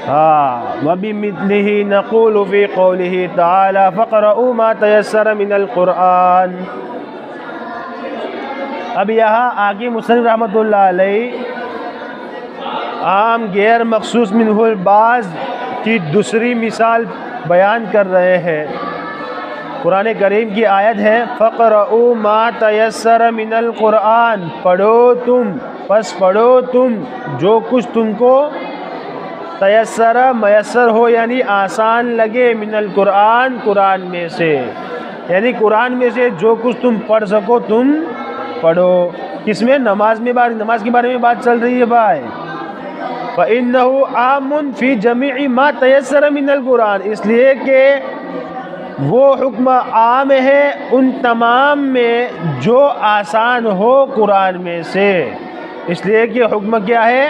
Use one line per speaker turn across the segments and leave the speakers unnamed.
وَبِمِثْلِهِ نَقُولُ فِي قَوْلِهِ تَعَالَى فَاقْرَؤُوا مَا تَيَسَّرَ مِنَ الْقُرْآنِ۔ اب یہاں آگے مصنف رحمۃ اللہ علیہ عام غیر مخصوص منہ البعض کی دوسری مثال بیان کر رہے ہیں۔ قرآن کریم کی آیت ہے فَاقْرَؤُوا مَا تَيَسَّرَ مِنَ الْقُرْآنِ، پڑھو تم جو کچھ تم کو تیسر میسر ہو یعنی آسان لگے، من القرآن قرآن میں سے، یعنی قرآن میں سے جو کچھ تم پڑھ سکو تم پڑھو۔ کس میں؟ نماز کے بارے میں بات چل رہی ہے بھائی۔ فَإِنَّهُ عَامٌ فِي جَمِيعِ مَا تَيَسَّرَ مِنَ الْقُرْآنِ، اس لیے کہ وہ حکم عام ہے ان تمام میں جو آسان ہو قرآن میں سے، اس لیے کہ حکم کیا ہے؟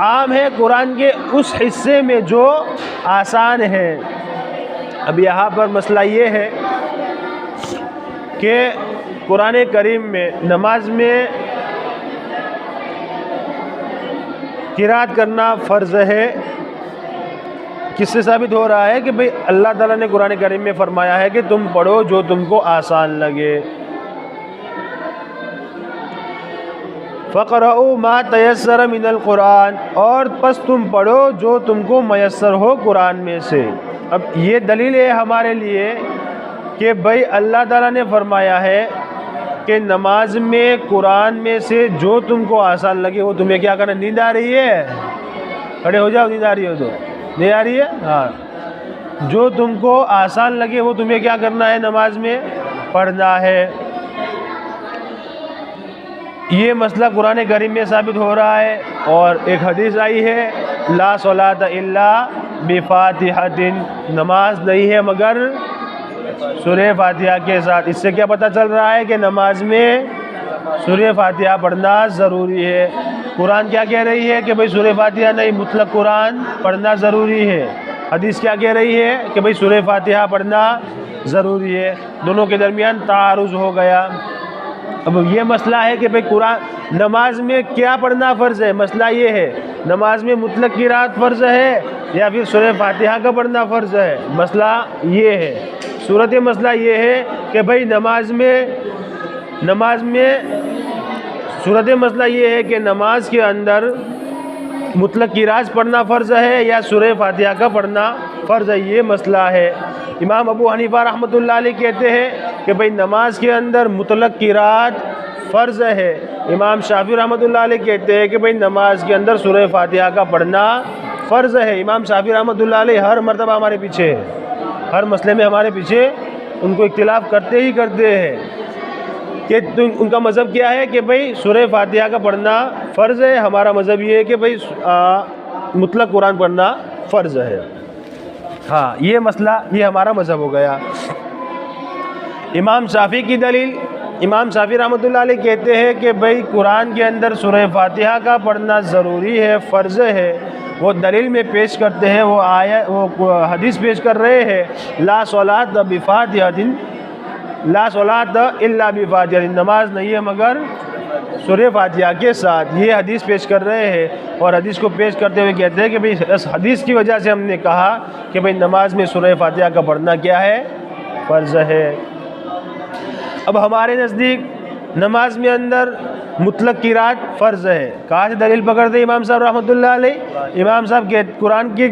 عام ہے قرآن کے اس حصے میں جو آسان ہے۔ اب یہاں پر مسئلہ یہ ہے کہ قرآن کریم میں نماز میں قرات کرنا فرض ہے۔ کس سے ثابت ہو رہا ہے کہ بھئی اللہ تعالیٰ نے قرآن کریم میں فرمایا ہے کہ تم پڑھو جو تم کو آسان لگے۔ فَقْرَؤُوا مَا تَيَسَّرَ مِنَ الْقُرْآنِ، اور پس تم پڑھو جو تم کو میسر ہو قرآن میں سے۔ اب یہ دلیل ہے ہمارے لیے کہ بھئی اللہ تعالیٰ نے فرمایا ہے کہ نماز میں قرآن میں سے جو تم کو آسان لگے وہ تمہیں کیا کرنا۔ نیند آ رہی ہے؟ کھڑے ہو جاؤ، نیند آ رہی ہو تو نہیں آ رہی ہے؟ ہاں، جو تم کو آسان لگے وہ تمہیں کیا کرنا ہے، نماز میں پڑھنا ہے۔ یہ مسئلہ قرآن کریم میں ثابت ہو رہا ہے، اور ایک حدیث آئی ہے لا صلاۃ الا بفاتحۃ، نماز نہیں ہے مگر سورہ فاتحہ کے ساتھ۔ اس سے کیا پتہ چل رہا ہے کہ نماز میں سورہ فاتحہ پڑھنا ضروری ہے۔ قرآن کیا کہہ رہی ہے کہ بھئی سورہ فاتحہ نہیں، مطلق قرآن پڑھنا ضروری ہے۔ حدیث کیا کہہ رہی ہے کہ بھئی سورہ فاتحہ پڑھنا ضروری ہے۔ دونوں کے درمیان تعارض ہو گیا۔ اب یہ مسئلہ ہے کہ بھئی قرآن نماز میں کیا پڑھنا فرض ہے۔ مسئلہ یہ ہے نماز میں مطلق قرات فرض ہے یا پھر سورہ فاتحہ کا پڑھنا فرض ہے۔ مسئلہ یہ ہے، صورت مسئلہ یہ ہے کہ بھئی نماز میں صورت مسئلہ یہ ہے کہ نماز کے اندر مطلق قرات پڑھنا فرض ہے یا سورہ فاتحہ کا پڑھنا فرض ہے، یہ مسئلہ ہے۔ امام ابو حنیفہ رحمۃ اللہ علیہ کہتے ہیں کہ بھئی نماز کے اندر مطلق قرات فرض ہے۔ امام شافعی رحمۃ اللہ علیہ کہتے ہیں کہ بھئی نماز کے اندر سورہ فاتحہ کا پڑھنا فرض ہے۔ امام شافعی رحمۃ اللہ علیہ ہر مرتبہ ہمارے پیچھے ہے، ہر مسئلے میں ہمارے پیچھے ان کو اختلاف کرتے ہی کرتے ہیں کہ ان کا مذہب کیا ہے کہ بھئی سورہ فاتحہ کا پڑھنا فرض ہے۔ ہمارا مذہب یہ ہے کہ بھئی مطلق قرآن پڑھنا فرض ہے۔ ہاں، یہ مسئلہ یہ ہمارا مذہب ہو گیا۔ امام شافعی کی دلیل، امام شافعی رحمۃ اللہ علیہ کہتے ہیں کہ بھئی قرآن کے اندر سورہ فاتحہ کا پڑھنا ضروری ہے، فرض ہے۔ وہ دلیل میں پیش کرتے ہیں، وہ حدیث پیش کر رہے ہیں لا صلاۃ بفاتحۃ، لا صلاۃ الا بفاتحۃ، نماز نہیں ہے مگر سورہ فاتحہ کے ساتھ۔ یہ حدیث پیش کر رہے ہیں، اور حدیث کو پیش کرتے ہوئے کہتے ہیں کہ بھئی اس حدیث کی وجہ سے ہم نے کہا کہ بھئی نماز میں سورہ فاتحہ کا پڑھنا کیا ہے، فرض ہے۔ اب ہمارے نزدیک نماز میں اندر مطلق قرات فرض ہے۔ کہاں سے دلیل پکڑتے ہیں امام صاحب رحمۃ اللہ علیہ؟ امام صاحب کے قرآن کی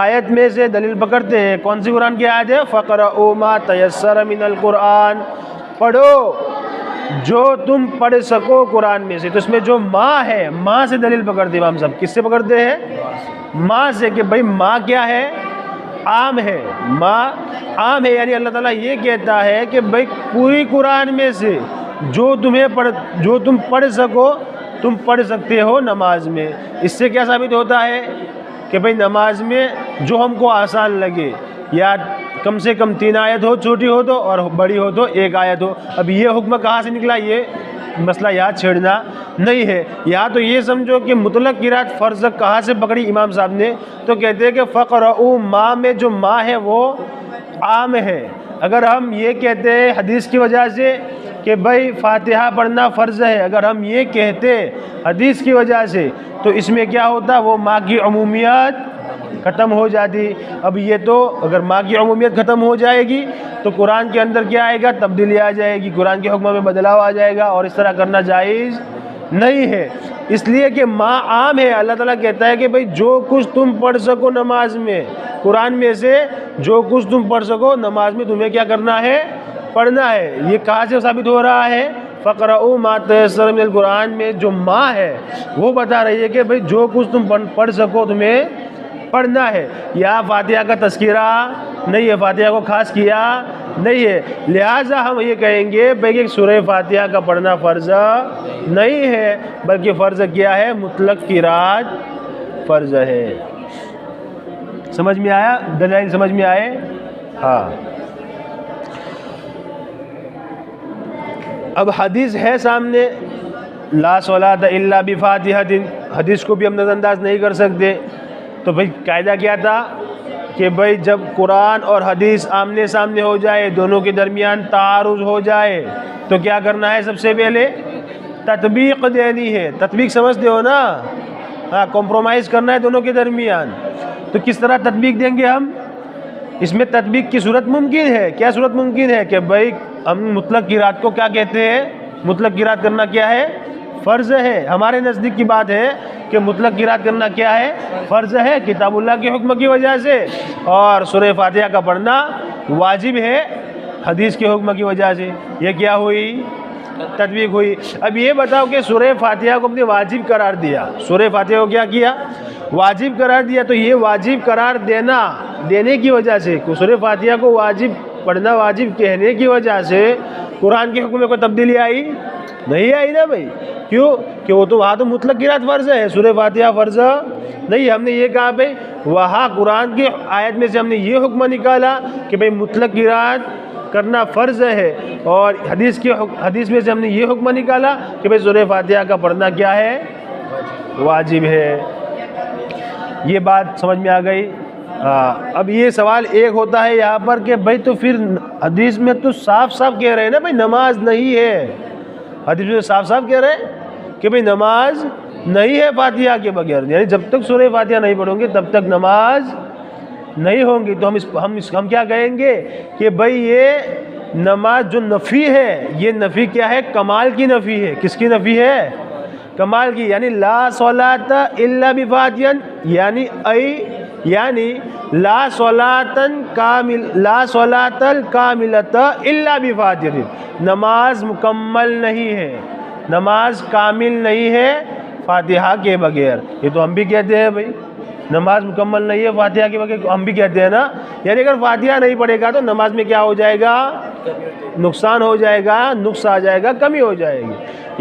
آیت میں سے دلیل پکڑتے ہیں۔ کون سی قرآن کی آیت ہے؟ فَقْرَؤُوا مَا تَيَسَّرَ مِنَ الْقُرْآنِ، پڑھو جو تم پڑھ سکو قرآن میں سے۔ تو اس میں جو ماں ہے، ماں سے دلیل پکڑتے ہیں امام صاحب۔ کس سے پکڑتے ہیں؟ ماں سے، کہ بھئی ماں کیا ہے؟ عام ہے۔ ماں عام ہے، یعنی اللہ تعالیٰ یہ کہتا ہے کہ بھئی پوری قرآن میں سے جو تم پڑھ سکو تم پڑھ سکتے ہو نماز میں۔ اس سے کیا ثابت ہوتا ہے کہ بھئی نماز میں جو ہم کو آسان لگے، یا کم سے کم 3 آیت ہو، چھوٹی ہو تو، اور بڑی ہو تو 1 آیت ہو۔ اب یہ حکم کہاں سے نکلا؟ یہ مسئلہ یاد چھیڑنا نہیں ہے۔ یا تو یہ سمجھو کہ مطلق قرات فرض کہاں سے پکڑی امام صاحب نے، تو کہتے ہیں کہ فَقْرَؤُوا ماں میں جو ماں ہے وہ عام ہے۔ اگر ہم یہ کہتے ہیں حدیث کی وجہ سے کہ بھئی فاتحہ پڑھنا فرض ہے، اگر ہم یہ کہتے حدیث کی وجہ سے، تو اس میں کیا ہوتا؟ وہ ماں کی عمومیت ختم ہو جاتی. اب یہ تو اگر ماں کی عمومیت ختم ہو جائے گی تو قرآن کے اندر کیا آئے گا؟ تبدیلی آ جائے گی، قرآن کے حکم میں بدلاؤ آ جائے گا، اور اس طرح کرنا جائز نہیں ہے. اس لیے کہ ماں عام ہے. اللہ تعالیٰ کہتا ہے کہ بھئی جو کچھ تم پڑھ سکو نماز میں، قرآن میں سے جو کچھ تم پڑھ سکو نماز میں تمہیں کیا کرنا ہے؟ پڑھنا ہے. یہ کہاں سے ثابت ہو رہا ہے؟ فَقْرَؤُوا مَا تَيَسَّرَ مِنَ الْقُرْآن میں جو ماں ہے وہ بتا رہی ہے کہ بھئی جو کچھ تم پڑھ سکو تمہیں پڑھنا ہے. یا فاتحہ کا تذکرہ نہیں ہے، فاتحہ کو خاص کیا نہیں ہے، لہٰذا ہم یہ کہیں گے بھئی کہ سورہ فاتحہ کا پڑھنا فرض نہیں ہے، بلکہ فرض کیا ہے؟ مطلق قرات فرض ہے. سمجھ میں آیا؟ دلائل سمجھ میں آئے؟ ہاں. اب حدیث ہے سامنے، لا صلاۃ الا بفاتحۃ، حدیث کو بھی ہم نظر انداز نہیں کر سکتے. تو بھئی قاعدہ کیا تھا کہ بھئی جب قرآن اور حدیث آمنے سامنے ہو جائے، دونوں کے درمیان تعارض ہو جائے تو کیا کرنا ہے؟ سب سے پہلے تطبیق دینی ہے. تطبیق سمجھتے ہو نا؟ ہاں، کمپرومائز کرنا ہے دونوں کے درمیان. تو کس طرح تطبیق دیں گے ہم؟ اس میں تطبیق کی صورت ممکن ہے. کیا صورت ممکن ہے؟ کہ بھئی ہم مطلق قرات کو کیا کہتے ہیں؟ مطلق قرات کرنا کیا ہے؟ فرض ہے. ہمارے نزدیک کی بات ہے کہ مطلق قرات کرنا کیا ہے؟ فرض ہے، کتاب اللہ کے حکم کی وجہ سے. اور سورہ فاتحہ کا پڑھنا واجب ہے حدیث کے حکم کی وجہ سے. یہ کیا ہوئی؟ تطبیق ہوئی. اب یہ بتاؤ کہ سورہ فاتحہ کو ہم نے واجب قرار دیا، سورہ فاتحہ کو کیا کیا؟ واجب قرار دیا. تو یہ واجب قرار دینے کی وجہ سے، سورہ فاتحہ کو واجب پڑھنا واجب کہنے کی وجہ سے قرآن کے حکم میں کوئی تبدیلی آئی؟ نہیں آئی نا بھائی. کیوں؟ کہ وہ تو وہاں تو مطلق قرات فرض ہے، سورہ فاتحہ فرض نہیں. ہم نے یہ کہا بھائی وہاں قرآن کی آیت میں سے ہم نے یہ حکم نکالا کہ بھائی مطلق قرات کرنا فرض ہے، اور حدیث میں سے ہم نے یہ حکم نکالا کہ بھائی سورہ فاتحہ کا پڑھنا کیا ہے؟ واجب ہے. یہ بات سمجھ میں آ گئی؟ اب یہ سوال ایک ہوتا ہے یہاں پر کہ بھائی تو پھر حدیث میں تو صاف صاف کہہ رہے ہیں نا بھائی نماز نہیں ہے. حدیث میں صاف صاف کہہ رہے ہیں کہ بھائی نماز نہیں ہے فاتحہ کے بغیر، یعنی جب تک سورہ فاتحہ نہیں پڑھوں گے تب تک نماز نہیں ہوں گی. تو ہم کیا کہیں گے کہ بھائی یہ نماز جو نفی ہے، یہ نفی کیا ہے؟ کمال کی نفی ہے. کس کی نفی ہے؟ کمال کی. یعنی لا صلاۃ الا بفاتحہ، یعنی لا صلاۃ الکاملۃ الا بفاتحہ. نماز مکمل نہیں ہے، نماز کامل نہیں ہے فاتحہ کے بغیر. یہ تو ہم بھی کہتے ہیں بھائی نماز مکمل نہیں ہے فاتحہ کے بغیر، ہم بھی کہتے ہیں نا. یعنی اگر فاتحہ نہیں پڑھے گا تو نماز میں کیا ہو جائے گا؟ نقصان ہو جائے گا، نقص آ جائے گا، کمی ہو جائے گی.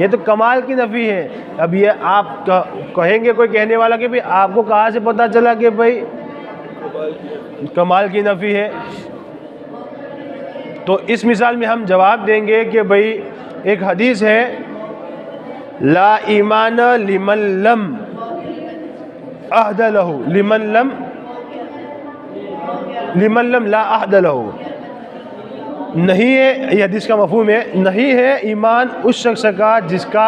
یہ تو کمال کی نفی ہے. اب یہ آپ کہیں گے کوئی کہنے والا کہ بھئی آپ کو کہاں سے پتہ چلا کہ بھئی کمال کی نفی ہے؟ تو اس مثال میں ہم جواب دیں گے کہ بھئی ایک حدیث ہے، لا ایمان لمن لم عہد لہ، لمن لم لا عہد لہ. نہیں ہے، یہ حدیث کا مفہوم ہے، نہیں ہے ایمان اس شخص کا جس کا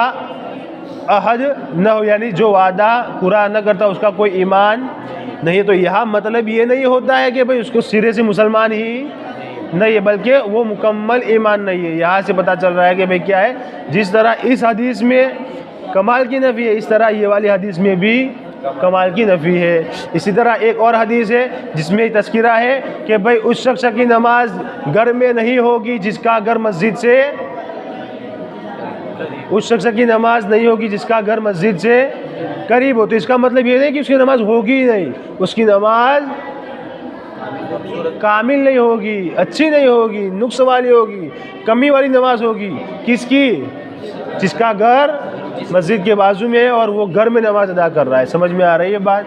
عہد نہ ہو، یعنی جو وعدہ پورا نہ کرتا اس کا کوئی ایمان نہیں ہے. تو یہاں مطلب یہ نہیں ہوتا ہے کہ بھئی اس کو سرے سے مسلمان ہی نہیں ہے، بلکہ وہ مکمل ایمان نہیں ہے. یہاں سے پتہ چل رہا ہے کہ بھئی کیا ہے، جس طرح اس حدیث میں کمال کی نفی ہے اس طرح یہ والی حدیث میں بھی کمال کی نفی ہے. اسی طرح ایک اور حدیث ہے جس میں تذکرہ ہے کہ بھئی اس شخص کی نماز گھر میں نہیں ہوگی جس کا گھر مسجد سے، اس شخص کی نماز نہیں ہوگی جس کا گھر مسجد سے قریب ہو. تو اس کا مطلب یہ نہیں کہ اس کی نماز ہوگی ہی نہیں، اس کی نماز کامل نہیں ہوگی، اچھی نہیں ہوگی، نقص والی ہوگی، کمی والی نماز ہوگی. کس کی؟ جس کا گھر مسجد کے بازو میں ہے اور وہ گھر میں نماز ادا کر رہا ہے. سمجھ میں آ رہی ہے بات؟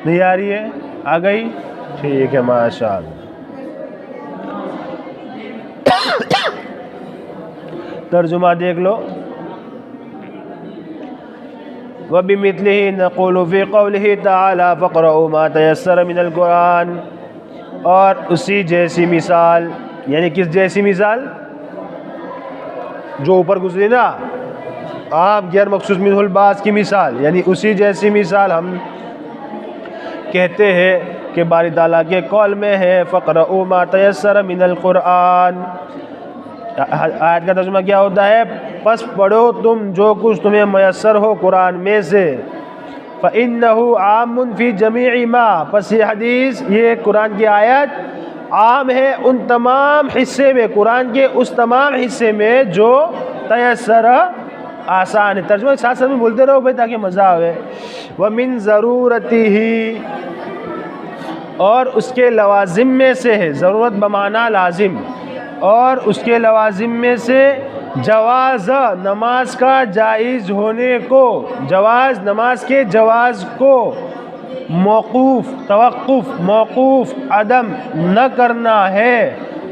نہیں آ رہی ہے؟ آ گئی؟ ٹھیک ہے، ماشاء اللہ. ترجمہ دیکھ لو. وَبِمِثْلِهِ نَقُولُ فِي قَوْلِهِ تَعَالَى فَاقْرَؤُوا مَا تَيَسَّرَ مِنَ الْقُرْآنِ. اور اسی جیسی مثال، یعنی کس جیسی مثال؟ جو اوپر گزری نا، عام غیر مخصوص منہ الباس کی مثال، یعنی اسی جیسی مثال ہم کہتے ہیں کہ باری تعالیٰ کے قول میں ہے فَقْرَؤُوا مَا تَيَسَّرَ مِنَ الْقُرْآنِ. آیت کا ترجمہ کیا ہوتا ہے؟ پس پڑھو تم جو کچھ تمہیں میسر ہو قرآن میں سے. فَإِنَّهُ عَامٌ فِي جَمِيعِ مَا. پس یہ حدیث، یہ قرآن کی آیت عام ہے ان تمام حصے میں، قرآن کے اس تمام حصے میں جو تیسر آسان ہے. ترجمہ ساتھ ساتھ میں بولتے رہو بھائی تاکہ مزہ آئے. وَمِن ضَرُورَتِهِ، اور اس کے لوازم میں سے ہے، ضرورت بمعنی لازم، اور اس کے لوازم میں سے جواز نماز کا جائز ہونے کو، جواز نماز کے جواز کو موقوف، توقف، موقوف، عدم نہ کرنا ہے.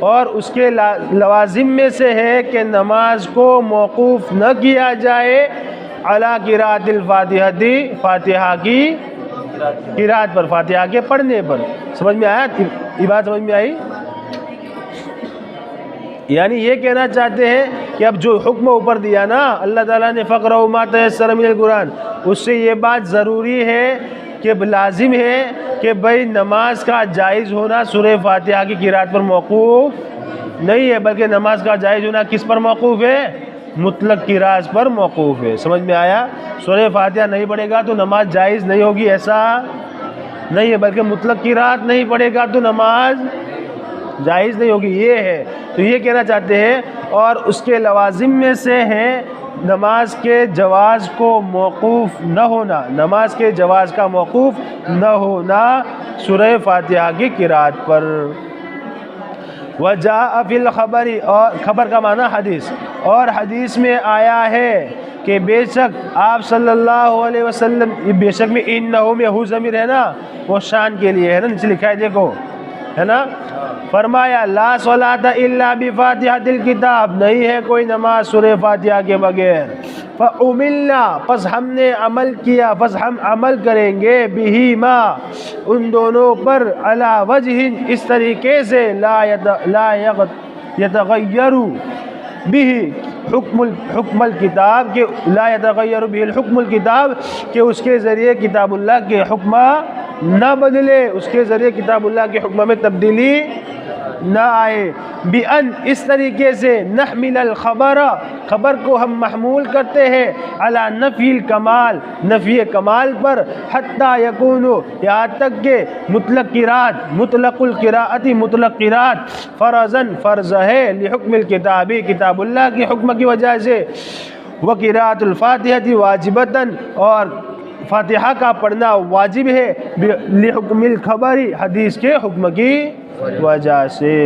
اور اس کے لوازم میں سے ہے کہ نماز کو موقوف نہ کیا جائے علی قراءۃ الفاتحہ، فاتحہ کی قراءت پر، فاتحہ کے پڑھنے پر. سمجھ میں آیا؟ یہ بات سمجھ میں آئی؟ یعنی یہ کہنا چاہتے ہیں کہ اب جو حکم اوپر دیا نا اللہ تعالیٰ نے فَقْرَؤُوا مَا تَيَسَّرَ مِنَ الْقُرْآنِ، اس سے یہ بات ضروری ہے کہ لازم ہے کہ بھئی نماز کا جائز ہونا سورہ فاتحہ کی قراءت پر موقوف نہیں ہے، بلکہ نماز کا جائز ہونا کس پر موقوف ہے؟ مطلق قراءت پر موقوف ہے. سمجھ میں آیا؟ سورہ فاتحہ نہیں پڑھے گا تو نماز جائز نہیں ہوگی، ایسا نہیں ہے، بلکہ مطلق قراءت نہیں پڑھے گا تو نماز جائز نہیں ہوگی، یہ ہے. تو یہ کہنا چاہتے ہیں اور اس کے لوازم میں سے ہے نماز کے جواز کو موقوف نہ ہونا، نماز کے جواز کا موقوف نہ ہونا سورہ فاتحہ کی قراءت پر. وجاء فی الخبر، اور خبر کا معنی حدیث، اور حدیث میں آیا ہے کہ بے شک آپ صلی اللہ علیہ وسلم، یہ بے شک میں انہو میں ہو ضمیر ہے نا، وہ شان کے لیے ہے نا، نیچے لکھا ہے دیکھو، ہے نا. فرمایا لا صلاۃ الا بفاتحۃ الکتاب، نہیں ہے کوئی نماز سورہ فاتحہ کے بغیر. فعملنا، پس ہم نے عمل کیا، پس ہم عمل کریں گے بہما، ان دونوں پر، علی وجہ، اس طریقے سے لا یتغیر بھی حکم الکتاب، کہ لا یتغیر بھی الحکم الکتاب، کہ اس کے ذریعے کتاب اللہ کے حکم نہ بدلے، اس کے ذریعے کتاب اللہ کے حکم میں تبدیلی نہ آئے. بِأَنْ، اس طریقے سے، نحمل الخبر، خبر کو ہم محمول کرتے ہیں، علی نفی الکمال، نفی کمال پر، حتی یکونو، یہاں تک کہ مطلق قراءت، مطلق القراءت، مطلق قراءت، فرضاً فرض ہے، لحکم الکتابی، کتاب اللہ کے حکم کی وجہ سے، وقراءۃ الفاتحہ واجبتاً، اور فاتحہ کا پڑھنا واجب ہے، لحکم الخبر، حدیث کے حکم کی وجہ سے.